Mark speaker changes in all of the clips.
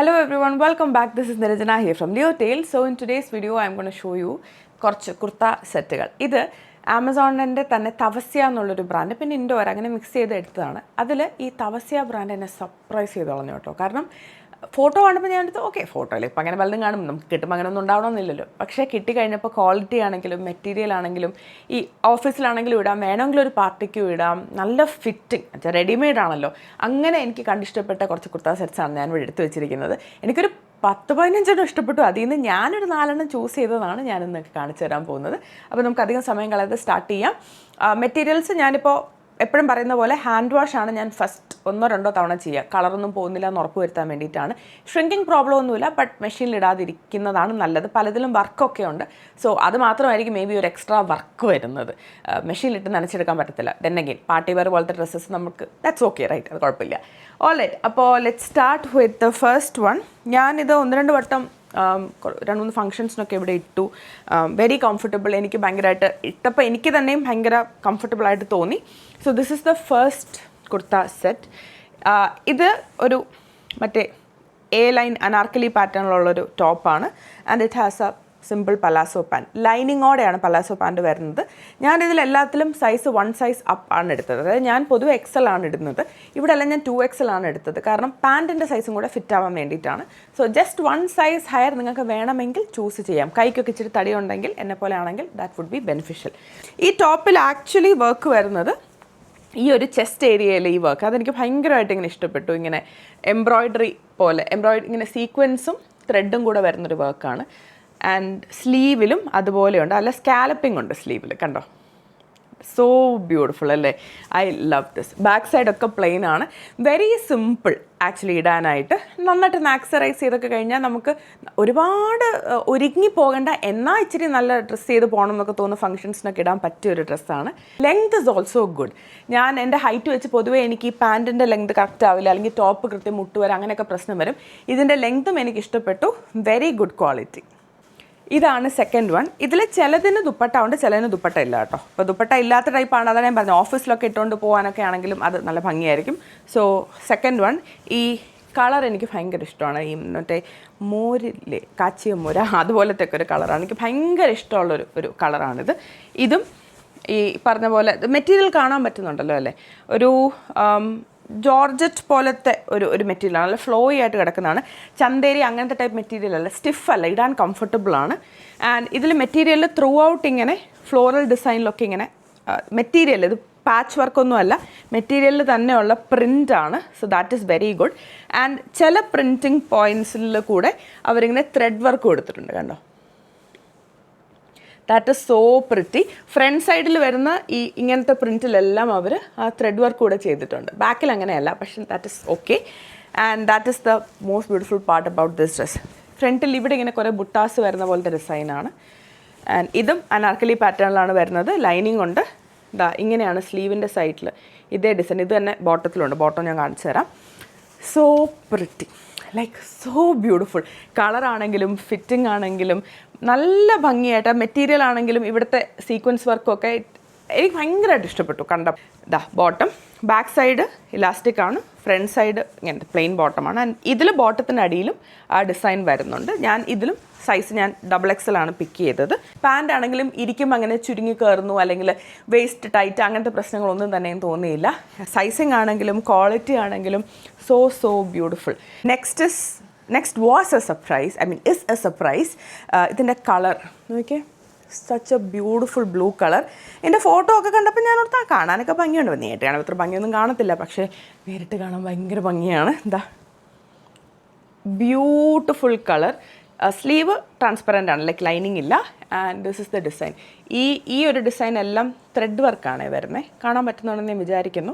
Speaker 1: Hello everyone, welcome back. This is Nirajana here from Leo Tales. So in today's video, I'm going to show you കുറച്ച് കുർത്ത സെറ്റുകൾ. ഇത് ആമസോണിൻ്റെ തന്നെ തവസ്യ എന്നുള്ളൊരു brand പിന്നെ indoor അങ്ങനെ mix ചെയ്ത് എടുത്തതാണ്. അതിൽ ഈ തവസ്യ ബ്രാൻഡ് എന്നെ സർപ്രൈസ് ചെയ്ത് കളഞ്ഞു കേട്ടോ. കാരണം ഫോട്ടോ കാണുമ്പോൾ ഞാനെടുത്ത് ഓക്കെ ഫോട്ടോയിൽ ഇപ്പം അങ്ങനെ വല്ലതും കാണും, നമുക്ക് കിട്ടുമ്പോൾ അങ്ങനെ ഒന്നും ഉണ്ടാവണമെന്നില്ലല്ലോ. പക്ഷേ കിട്ടിക്കഴിഞ്ഞപ്പോൾ ക്വാളിറ്റി ആണെങ്കിലും മെറ്റീരിയൽ ആണെങ്കിലും ഈ ഓഫീസിലാണെങ്കിലും ഇടാം, വേണമെങ്കിലും ഒരു പാർട്ടിക്കും ഇടാം, നല്ല ഫിറ്റിംഗ് റെഡിമെയ്ഡ് ആണല്ലോ. അങ്ങനെ എനിക്ക് കണ്ടിഷ്ടപ്പെട്ട കുറച്ച് കുർത്ത സെറ്റ്സാണ് ഞാൻ ഇവിടെ എടുത്ത് വെച്ചിരിക്കുന്നത്. എനിക്കൊരു 10-15 ഇഷ്ടപ്പെട്ടു. അതിൽ നിന്ന് ഞാനൊരു 4 ചൂസ് ചെയ്തതാണ് ഞാനിന്ന് കാണിച്ചു തരാൻ പോകുന്നത്. അപ്പോൾ നമുക്ക് അധികം സമയം കളയാതെ സ്റ്റാർട്ട് ചെയ്യാം. മെറ്റീരിയൽസ് ഞാനിപ്പോൾ എപ്പോഴും പറയുന്ന പോലെ ഹാൻഡ് വാഷ് ആണ് ഞാൻ ഫസ്റ്റ് 1-2 തവണ ചെയ്യുക. കളറൊന്നും പോകുന്നില്ല എന്ന് ഉറപ്പ് വരുത്താൻ വേണ്ടിയിട്ടാണ്. ഷ്രിങ്കിങ് പ്രോബ്ലം ഒന്നുമില്ല, ബട്ട് മെഷീനിലിടാതിരിക്കുന്നതാണ് നല്ലത്. പലതിലും വർക്കൊക്കെ ഉണ്ട്. സോ അത് മാത്രമായിരിക്കും മേ ബി ഒരു എക്സ്ട്രാ വർക്ക് വരുന്നത്. മെഷീനിലിട്ട് നനച്ചെടുക്കാൻ പറ്റത്തില്ല. ദെൻ അഗെയിൻ പാർട്ടി വെയർ പോലത്തെ ഡ്രസ്സസ് നമുക്ക് ദാറ്റ്സ് ഓക്കെ റൈറ്റ്, അത് കുഴപ്പമില്ല. ഓൾ റൈറ്റ്, അപ്പോൾ let start with the first one. ഞാനിത് 1-2 വട്ടം 2-3 ഫങ്ഷൻസിനൊക്കെ ഇവിടെ ഇട്ടു. Very comfortable. എനിക്ക് ഭയങ്കരമായിട്ട് ഇട്ടപ്പോൾ എനിക്ക് തന്നെയും ഭയങ്കര കംഫർട്ടബിളായിട്ട് തോന്നി. So this is the first kurta set. ഇത് ഒരു മറ്റേ എ ലൈൻ അനാർക്കലി പാറ്റേണിലുള്ളൊരു ടോപ്പാണ്. And it has a simple palazzo pant. ലൈനിങ്ങോടെയാണ് പലാസോ പാൻറ് വരുന്നത്. ഞാനിതിൽ എല്ലാത്തിലും സൈസ് 1 സൈസ് അപ്പ് ആണ് എടുത്തത്. അതായത് ഞാൻ പൊതുവെ XL ആണ് ഇടുന്നത്. ഇവിടെ എല്ലാം ഞാൻ 2XL ആണ് എടുത്തത്. കാരണം പാൻറ്റിൻ്റെ സൈസും കൂടെ ഫിറ്റ് ആവാൻ വേണ്ടിയിട്ടാണ്. സോ ജസ്റ്റ് 1 സൈസ് ഹയർ നിങ്ങൾക്ക് വേണമെങ്കിൽ ചൂസ് ചെയ്യാം. കൈക്കൊക്കെ ഇച്ചിരി തടിയുണ്ടെങ്കിൽ എന്നെ പോലെ ആണെങ്കിൽ ദാറ്റ് വുഡ് ബി ബെനിഫിഷ്യൽ. ഈ ടോപ്പിൽ ആക്ച്വലി വർക്ക് വരുന്നത് ഈ ഒരു ചെസ്റ്റ് ഏരിയയിൽ ഈ വർക്ക് അതെനിക്ക് ഭയങ്കരമായിട്ട് ഇങ്ങനെ ഇഷ്ടപ്പെട്ടു. ഇങ്ങനെ എംബ്രോയ്ഡറി പോലെ ഇങ്ങനെ സീക്വൻസും ത്രെഡും കൂടെ വരുന്നൊരു വർക്കാണ്. ആൻഡ് സ്ലീവിലും അതുപോലെയുണ്ട്. അല്ല സ്കാലപ്പിംഗ് ഉണ്ട് സ്ലീവിൽ, കണ്ടോ? സോ ബ്യൂട്ടിഫുൾ അല്ലേ? I love this. ബാക്ക് സൈഡൊക്കെ പ്ലെയിൻ ആണ്. വെരി സിമ്പിൾ ആക്ച്വലി ഇടാനായിട്ട്. നന്നായിട്ട് ആക്സറൈസ് ചെയ്തൊക്കെ കഴിഞ്ഞാൽ നമുക്ക് ഒരുപാട് ഒരുങ്ങി പോകേണ്ട, എന്നാൽ ഇച്ചിരി നല്ല ഡ്രസ്സ് ചെയ്ത് പോകണം എന്നൊക്കെ തോന്നുന്ന ഫംഗ്ഷൻസിനൊക്കെ ഇടാൻ പറ്റിയൊരു ഡ്രസ്സാണ്. Length is also good. ഞാൻ എൻ്റെ ഹൈറ്റ് വെച്ച് പൊതുവേ എനിക്ക് ഈ പാൻറ്റിൻ്റെ ലെങ്ത് കറക്റ്റ് ആവില്ല, അല്ലെങ്കിൽ ടോപ്പ് കൃത്യം മുട്ടുവരെ അങ്ങനെയൊക്കെ പ്രശ്നം വരും. ഇതിൻ്റെ ലെങ്ത്തും എനിക്ക് ഇഷ്ടപ്പെട്ടു. Very good quality. ഇതാണ് സെക്കൻഡ് വൺ. ഇതിൽ ചിലതിന് ദുപ്പട്ട ഉണ്ട്, ചിലതിന് ദുപ്പട്ട ഇല്ല കേട്ടോ. അപ്പോൾ ദുപ്പട്ട ഇല്ലാത്ത ടൈപ്പാണ്. അതാണ് ഞാൻ പറഞ്ഞത്. ഓഫീസിലൊക്കെ ഇട്ടുകൊണ്ട് പോകാനൊക്കെ ആണെങ്കിലും അത് നല്ല ഭംഗിയായിരിക്കും. So second one. ഈ കളർ എനിക്ക് ഭയങ്കര ഇഷ്ടമാണ്. ഈ മറ്റേ മോരില്ലേ, കാച്ചിയ മോര, അതുപോലത്തെ ഒക്കെ ഒരു കളറാണ്. എനിക്ക് ഭയങ്കര ഇഷ്ടമുള്ളൊരു കളറാണിത്. ഇതും ഈ പറഞ്ഞ പോലെ മെറ്റീരിയൽ കാണാൻ പറ്റുന്നുണ്ടല്ലോ അല്ലേ? ഒരു ജോർജറ്റ് പോലത്തെ ഒരു മെറ്റീരിയലാണ്. നല്ല ഫ്ലോയി ആയിട്ട് കിടക്കുന്നതാണ്. ചന്തേരി അങ്ങനത്തെ ടൈപ്പ് മെറ്റീരിയൽ അല്ല, സ്റ്റിഫല്ല, ഇടാൻ കംഫർട്ടബിളാണ്. ആൻഡ് ഇതിൽ മെറ്റീരിയൽ ത്രൂ ഔട്ട് ഇങ്ങനെ ഫ്ലോറൽ ഡിസൈനിലൊക്കെ ഇങ്ങനെ മെറ്റീരിയൽ, ഇത് പാച്ച് വർക്കൊന്നും അല്ല, മെറ്റീരിയലിൽ തന്നെയുള്ള പ്രിൻ്റാണ്. So that is very good. And ചില പ്രിൻറ്റിങ് പോയിൻറ്റ്സിൽ കൂടെ അവരിങ്ങനെ ത്രെഡ് വർക്ക് കൊടുത്തിട്ടുണ്ട്, കണ്ടോ? That is so pretty. Front സൈഡിൽ വരുന്ന ഈ ഇങ്ങനത്തെ പ്രിൻറ്റിലെല്ലാം അവർ ആ ത്രെഡ് വർക്ക് കൂടെ ചെയ്തിട്ടുണ്ട്. ബാക്കിൽ അങ്ങനെയല്ല, പക്ഷേ that is okay. And that is the most beautiful part about this dress. ഫ്രണ്ടിൽ ഇവിടെ ഇങ്ങനെ കുറേ ബുട്ടാസ് വരുന്ന പോലത്തെ ഡിസൈനാണ്. ആൻഡ് ഇതും അനാർക്കലി പാറ്റേണിലാണ് വരുന്നത്. ലൈനിങ് ഉണ്ട്. ഇതാ ഇങ്ങനെയാണ് സ്ലീവിൻ്റെ സൈഡിൽ ഇതേ ഡിസൈൻ. ഇത് തന്നെ ബോട്ടത്തിലുണ്ട്. ബോട്ടം ഞാൻ കാണിച്ചു തരാം. So pretty, like so beautiful. കളറാണെങ്കിലും ഫിറ്റിംഗ് ആണെങ്കിലും നല്ല ഭംഗിയായിട്ട്, മെറ്റീരിയൽ ആണെങ്കിലും ഇവിടുത്തെ സീക്വൻസ് വർക്കൊക്കെ എനിക്ക് ഭയങ്കരമായിട്ട് ഇഷ്ടപ്പെട്ടു. ഇതാ ബോട്ടം, ബാക്ക് സൈഡ് ഇലാസ്റ്റിക് ആണ്, ഫ്രണ്ട് സൈഡ് ഇങ്ങനത്തെ പ്ലെയിൻ ബോട്ടമാണ്. ആൻഡ് ഇതിൽ ബോട്ടത്തിൻ്റെ അടിയിലും ആ ഡിസൈൻ വരുന്നുണ്ട്. ഇതിലും സൈസ് ഞാൻ XXL ആണ് പിക്ക് ചെയ്തത്. പാൻ്റ് ആണെങ്കിലും ഇരിക്കുമ്പോൾ അങ്ങനെ ചുരുങ്ങി കയറുന്നു, അല്ലെങ്കിൽ വേസ്റ്റ് ടൈറ്റ് അങ്ങനത്തെ പ്രശ്നങ്ങളൊന്നും തന്നെയും തോന്നിയില്ല. സൈസിങ് ആണെങ്കിലും ക്വാളിറ്റി ആണെങ്കിലും so beautiful. Next was A surprise, is A surprise. ഇതിൻ്റെ കളർ നോക്കിയേ, such a beautiful blue colour. എൻ്റെ ഫോട്ടോ ഒക്കെ കണ്ടപ്പോൾ ഞാൻ ഓർത്താൽ കാണാനൊക്കെ ഭംഗിയുണ്ട്. നേരിട്ട് കാണാൻ അത്ര ഭംഗിയൊന്നും കാണത്തില്ല, പക്ഷേ നേരിട്ട് കാണാൻ ഭയങ്കര ഭംഗിയാണ്. എന്താ ബ്യൂട്ടിഫുൾ കളർ. സ്ലീവ് ട്രാൻസ്പെറൻ്റ് ആണ്, ലൈക്ക് ലൈനിങ് ഇല്ല. And this is the design. ഈ ഒരു ഡിസൈൻ എല്ലാം ത്രെഡ് വർക്കാണ് വരുന്നത്. കാണാൻ പറ്റുന്നുണ്ടെന്ന് ഞാൻ വിചാരിക്കുന്നു.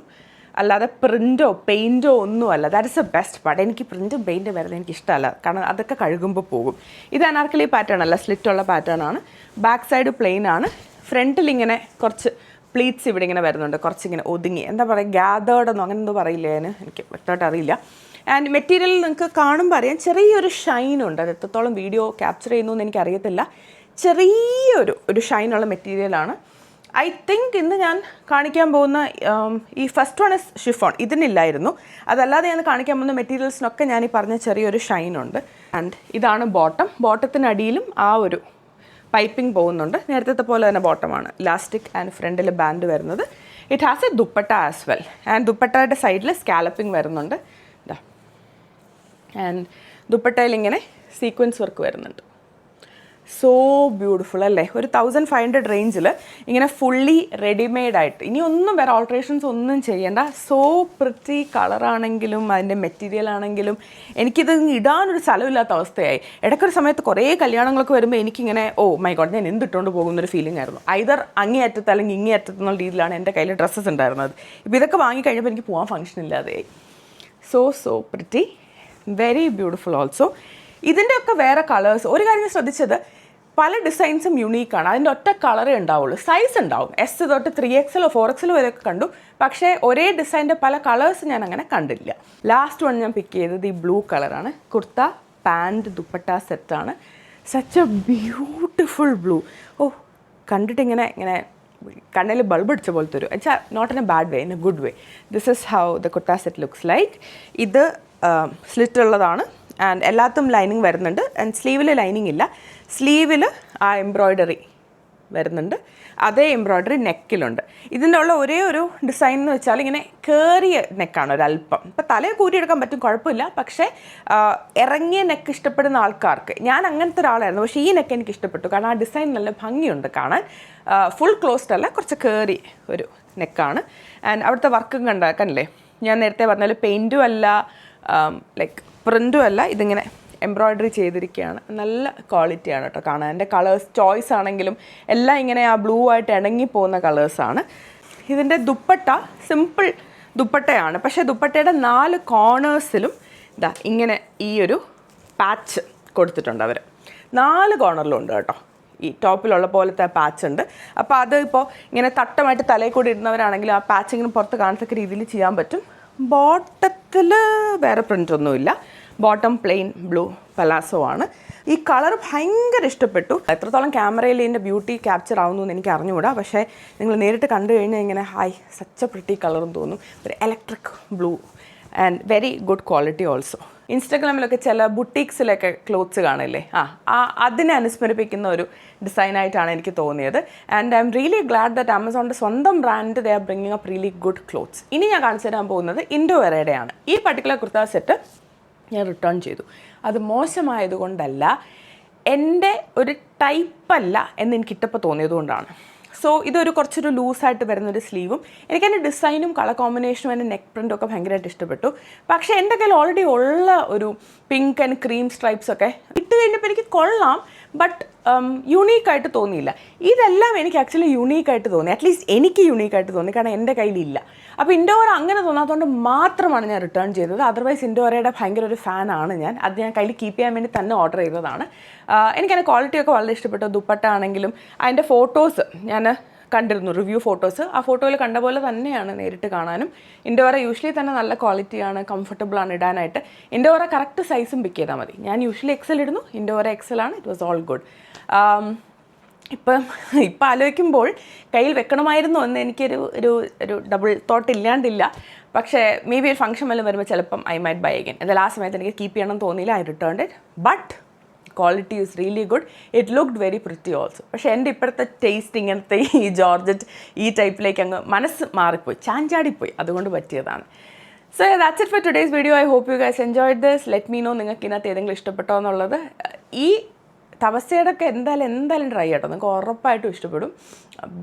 Speaker 1: അല്ലാതെ പ്രിൻറ്റോ പെയിൻറ്റോ ഒന്നുമല്ല. That is A best part. എനിക്ക് പ്രിൻറ്റും പെയിൻറ്റും വരുന്നത് എനിക്ക് ഇഷ്ടമല്ല, കാരണം അതൊക്കെ കഴുകുമ്പോൾ പോകും. ഇത് അനാർക്കലി പാറ്റേൺ അല്ല, സ്ലിറ്റുള്ള പാറ്റേൺ ആണ്. ബാക്ക് സൈഡ് പ്ലെയിൻ ആണ്. ഫ്രണ്ടിൽ ഇങ്ങനെ കുറച്ച് പ്ലീറ്റ്സ് ഇവിടെ ഇങ്ങനെ വരുന്നുണ്ട്, കുറച്ചിങ്ങനെ ഒതുങ്ങി, എന്താ പറയുക, ഗ്യാതേർഡെന്നോ അങ്ങനെ എന്തോ പറയില്ലേ, എനിക്ക് വ്യക്തമായിട്ട് അറിയില്ല. ആൻഡ് മെറ്റീരിയൽ നിങ്ങൾക്ക് കാണുമ്പോൾ അറിയാം ചെറിയൊരു ഷൈനുണ്ട്. അത് എത്രത്തോളം വീഡിയോ ക്യാപ്ചർ ചെയ്യുന്നു എന്ന് എനിക്കറിയത്തില്ല. ചെറിയൊരു ഷൈനുള്ള മെറ്റീരിയലാണ്. ഐ തിങ്ക് ഇന്ന് ഞാൻ കാണിക്കാൻ പോകുന്ന ഈ ഫസ്റ്റ് വൺ ഇസ് ഷിഫോൺ, ഇതിനില്ലായിരുന്നു. അതല്ലാതെ ഞാൻ കാണിക്കാൻ പോകുന്ന മെറ്റീരിയൽസിനൊക്കെ ഞാൻ ഈ പറഞ്ഞ ചെറിയൊരു ഷൈനുണ്ട്. ആൻഡ് ഇതാണ് ബോട്ടം. ബോട്ടത്തിനടിയിലും ആ ഒരു പൈപ്പിംഗ് പോകുന്നുണ്ട്. നേരത്തെ പോലെ തന്നെ ബോട്ടമാണ്, ഇലാസ്റ്റിക് ആൻഡ് ഫ്രണ്ടിൽ ബാൻഡ് വരുന്നത്. It has a dupatta as well. And ദുപ്പട്ടയുടെ സൈഡിൽ സ്കാലപ്പിംഗ് വരുന്നുണ്ട്. ഇതാ, ആൻഡ് ദുപ്പട്ടയിൽ ഇങ്ങനെ സീക്വൻസ് വർക്ക് വരുന്നുണ്ട്. സോ ബ്യൂട്ടിഫുൾ അല്ലേ? ഒരു 1500 റേഞ്ചിൽ ഇങ്ങനെ ഫുള്ളി റെഡിമെയ്ഡായിട്ട്, ഇനി ഒന്നും വേറെ ഓൾട്രേഷൻസ് ഒന്നും ചെയ്യേണ്ട. സോ പ്രിറ്റി കളറാണെങ്കിലും അതിൻ്റെ മെറ്റീരിയൽ ആണെങ്കിലും എനിക്കിത് ഇടാനൊരു സ്ഥലമില്ലാത്ത അവസ്ഥയായി. ഇടയ്ക്കൊരു സമയത്ത് കുറേ കല്യാണങ്ങളൊക്കെ വരുമ്പോൾ എനിക്കിങ്ങനെ മൈ ഗോഡ് ഞാൻ എന്തിട്ടുകൊണ്ട് പോകുന്നൊരു ഫീലിംഗ് ആയിരുന്നു. ഐദർ അങ്ങേയറ്റത്ത് അല്ലെങ്കിൽ ഇങ്ങേയറ്റത്ത് എന്നുള്ള രീതിയിലാണ് എൻ്റെ കയ്യിൽ ഡ്രസ്സസ് ഉണ്ടായിരുന്നത്. ഇപ്പോൾ ഇതൊക്കെ വാങ്ങിക്കഴിഞ്ഞപ്പോൾ എനിക്ക് പോകാൻ ഫംഗ്ഷൻ ഇല്ലാതെയായി. So pretty, very beautiful also. ഇതിൻ്റെയൊക്കെ വേറെ കളേഴ്സ്. ഒരു കാര്യം ശ്രദ്ധിച്ചത്, പല ഡിസൈൻസും യുണീക്കാണ്. അതിൻ്റെ ഒറ്റ കളറേ ഉണ്ടാവുള്ളൂ. സൈസ് ഉണ്ടാവും, S തൊട്ട് 3XL 4XL വരെയൊക്കെ കണ്ടു. പക്ഷേ ഒരേ ഡിസൈൻ്റെ പല കളേഴ്സ് ഞാൻ അങ്ങനെ കണ്ടില്ല. ലാസ്റ്റ് വൺ ഞാൻ പിക്ക് ചെയ്തത് ഈ ബ്ലൂ കളറാണ്. കുർത്ത പാൻറ് ദുപ്പട്ട സെറ്റാണ്. Such a beautiful blue. കണ്ടിട്ട് ഇങ്ങനെ കണ്ണിൽ ബൾബ് അടിച്ച പോലത്തെ ഒരു, വെച്ചാൽ not in a bad way, in a good way. This is how the kurta set looks like. ഇത് സ്ലിറ്റ് ഉള്ളതാണ് ആൻഡ് എല്ലാത്തും ലൈനിങ് വരുന്നുണ്ട്. ആൻഡ് സ്ലീവിൽ ലൈനിങ് ഇല്ല. സ്ലീവിൽ ആ എംബ്രോയ്ഡറി വരുന്നുണ്ട്. അതേ എംബ്രോയ്ഡറി നെക്കിലുണ്ട്. ഇതിൻ്റെ ഉള്ള ഒരേ ഒരു ഡിസൈൻ എന്ന് വെച്ചാൽ ഇങ്ങനെ കയറിയ നെക്കാണ് ഒരല്പം. ഇപ്പോൾ തലയെ കൂട്ടിയെടുക്കാൻ പറ്റും, കുഴപ്പമില്ല. പക്ഷേ ഇറങ്ങിയ നെക്ക് ഇഷ്ടപ്പെടുന്ന ആൾക്കാർക്ക്, ഞാൻ അങ്ങനത്തെ ഒരാളായിരുന്നു, പക്ഷേ ഈ നെക്ക് എനിക്ക് ഇഷ്ടപ്പെട്ടു. കാരണം ആ ഡിസൈൻ നല്ല ഭംഗിയുണ്ട് കാണാൻ. ഫുൾ ക്ലോസ്ഡ് അല്ല, കുറച്ച് കയറി ഒരു നെക്കാണ്. ആൻഡ് അവിടുത്തെ വർക്കും കണ്ടില്ലേ, ഞാൻ നേരത്തെ പറഞ്ഞാൽ പെയിൻറ്റും അല്ല ലൈക്ക് പ്രിൻറ്റും അല്ല, ഇതിങ്ങനെ എംബ്രോയ്ഡറി ചെയ്തിരിക്കുകയാണ്. നല്ല ക്വാളിറ്റിയാണ് കേട്ടോ കാണാൻ. എൻ്റെ കളേഴ്സ് ചോയ്സ് ആണെങ്കിലും എല്ലാം ഇങ്ങനെ ആ ബ്ലൂ ആയിട്ട് ഇണങ്ങിപ്പോകുന്ന കളേഴ്സാണ്. ഇതിൻ്റെ ദുപ്പട്ട സിമ്പിൾ ദുപ്പട്ടയാണ്. പക്ഷേ ദുപ്പട്ടയുടെ 4 കോർണേഴ്സിലും ഇതാ ഇങ്ങനെ ഈ ഒരു പാച്ച് കൊടുത്തിട്ടുണ്ട് അവർ. 4 കോർണറിലും ഉണ്ട് കേട്ടോ. ഈ ടോപ്പിലുള്ള പോലത്തെ പാച്ച് ഉണ്ട്. അപ്പോൾ അത് ഇപ്പോൾ ഇങ്ങനെ തട്ടമായിട്ട് തലയിൽ കൂടി ഇടുന്നവരാണെങ്കിൽ ആ പാച്ച് ഇങ്ങനെ പുറത്ത് കാണത്തക്ക രീതിയിൽ ചെയ്യാൻ പറ്റും. ബോട്ടത്തിൽ വേറെ പ്രിൻ്റൊന്നുമില്ല. ബോട്ടം പ്ലെയിൻ ബ്ലൂ പലാസോ ആണ്. ഈ കളർ ഭയങ്കര ഇഷ്ടപ്പെട്ടു. എത്രത്തോളം ക്യാമറയിൽ ഇതിൻ്റെ ബ്യൂട്ടി ക്യാപ്ചർ ആവുന്നു എന്ന് എനിക്ക് അറിഞ്ഞുകൂടാ. പക്ഷേ നിങ്ങൾ നേരിട്ട് കണ്ടു കഴിഞ്ഞാൽ ഇങ്ങനെ സച്ച് എ പ്രിറ്റി കളറും തോന്നും. ഒരു electric blue and very good quality also. ഇൻസ്റ്റാഗ്രാമിലൊക്കെ ചില ബുട്ടീക്സിലൊക്കെ ക്ലോത്ത്സ് കാണില്ലേ, അതിനെ അനുസ്മരിപ്പിക്കുന്ന ഒരു ഡിസൈനായിട്ടാണ് എനിക്ക് തോന്നിയത്. And I am really glad that ആമസോണിൻ്റെ സ്വന്തം brand they are bringing up really good clothes. ഇനി ഞാൻ കാണിച്ചു തരാൻ പോകുന്നത് ഇൻഡോവെറയുടെയാണ്. ഈ പർട്ടിക്കുലർ കുർത്ത സെറ്റ് ഞാൻ റിട്ടേൺ ചെയ്തു. അത് മോശമായതുകൊണ്ടല്ല, എൻ്റെ ഒരു ടൈപ്പല്ല എന്ന് എനിക്കിട്ടപ്പോൾ തോന്നിയതുകൊണ്ടാണ്. സോ ഇതൊരു കുറച്ചൊരു ലൂസായിട്ട് വരുന്നൊരു സ്ലീവും, എനിക്കതിൻ്റെ ഡിസൈനും കളർ കോമ്പിനേഷനും എൻ്റെ നെക്ക് പ്രിൻറ്റും ഒക്കെ ഭയങ്കരമായിട്ട് ഇഷ്ടപ്പെട്ടു. പക്ഷേ എൻ്റെ കയ്യിൽ ഓൾറെഡി ഉള്ള ഒരു പിങ്ക് ആൻഡ് ക്രീം സ്ട്രൈപ്സ് ഒക്കെ ഇട്ട് കഴിഞ്ഞപ്പോൾ എനിക്ക് കൊള്ളാം, ബട്ട് യുണീക്കായിട്ട് തോന്നിയില്ല. ഇതെല്ലാം എനിക്ക് ആക്ച്വലി യുണീക്കായിട്ട് തോന്നി. അറ്റ്ലീസ്റ്റ് എനിക്ക് യുണീക്കായിട്ട് തോന്നി, കാരണം എൻ്റെ കയ്യിലില്ല. അപ്പോൾ ഇൻഡോവർ അങ്ങനെ തോന്നാത്തതുകൊണ്ട് മാത്രമാണ് ഞാൻ റിട്ടേൺ ചെയ്തത്. അതർവൈസ് ഇൻഡോവറയുടെ ഭയങ്കര ഒരു ഫാനാണ് ഞാൻ. അത് ഞാൻ കയ്യിൽ കീപ്പ് ചെയ്യാൻ വേണ്ടി തന്നെ ഓർഡർ ചെയ്തതാണ്. എനിക്കതിൻ്റെ ക്വാളിറ്റിയൊക്കെ വളരെ ഇഷ്ടപ്പെട്ടു. ദുപ്പട്ട ആണെങ്കിലും അതിൻ്റെ ഫോട്ടോസ് ഞാൻ കണ്ടിരുന്നു, റിവ്യൂ ഫോട്ടോസ്. ആ ഫോട്ടോയിൽ കണ്ട പോലെ തന്നെയാണ് നേരിട്ട് കാണാനും. ഇൻഡോവറ യൂഷ്വലി തന്നെ നല്ല ക്വാളിറ്റിയാണ്, കംഫർട്ടബിളാണ് ഇടാനായിട്ട്. ഇൻഡോവറ കറക്റ്റ് സൈസും പിക്ക് ചെയ്താൽ മതി. ഞാൻ യൂഷ്വലി XL ഇടുന്നു, ഇൻഡോവറ XL ആണ്. It was all good. ഇപ്പം ആലോചിക്കുമ്പോൾ കയ്യിൽ വെക്കണമായിരുന്നു എന്ന് എനിക്കൊരു ഒരു ഡബിൾ തോട്ട് ഇല്ലാണ്ടില്ല. പക്ഷേ മേ ബി ഒരു ഫംഗ്ഷൻ വല്ലതും വരുമ്പോൾ ചിലപ്പം ഐ മൈറ്റ് ബൈ അഗൈൻ. എന്നാൽ ആ സമയത്ത് എനിക്ക് കീപ്പ് ചെയ്യണം തോന്നിയില്ല. I returned it. But quality is really good. It looked very pretty also. പക്ഷേ എൻ്റെ ഇപ്പോഴത്തെ ടേസ്റ്റ് ഇങ്ങനത്തെ ഈ ജോർജറ്റ് ഈ ടൈപ്പിലേക്ക് അങ്ങ് മനസ്സ് മാറിപ്പോയി, ചാഞ്ചാടിപ്പോയി. അതുകൊണ്ട് പറ്റിയതാണ്. So that's it for today's video. I hope you guys enjoyed this. Let me know നിങ്ങൾക്ക് ഇതിനകത്ത് ഏതെങ്കിലും ഇഷ്ടപ്പെട്ടോ എന്നുള്ളത്. ഈ തവസയുടെ ഒക്കെ എന്തായാലും ട്രൈ ചെയ്യട്ടോ, നിങ്ങൾക്ക് ഉറപ്പായിട്ടും ഇഷ്ടപ്പെടും.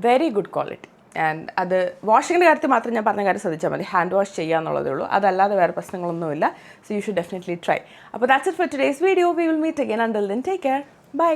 Speaker 1: Very good quality. ആൻഡ് അത് വാഷിങ്ങിൻ്റെ കാര്യത്തിൽ മാത്രം ഞാൻ പറഞ്ഞ കാര്യം ശ്രദ്ധിച്ചാൽ മതി. ഹാൻഡ് വാഷ് ചെയ്യുക എന്നുള്ളതേ ഉള്ളൂ. അതല്ലാതെ വേറെ പ്രശ്നങ്ങളൊന്നുമില്ല. So you should definitely try. അപ്പോൾ that's it for today's video. We will meet again. Until then take care. By.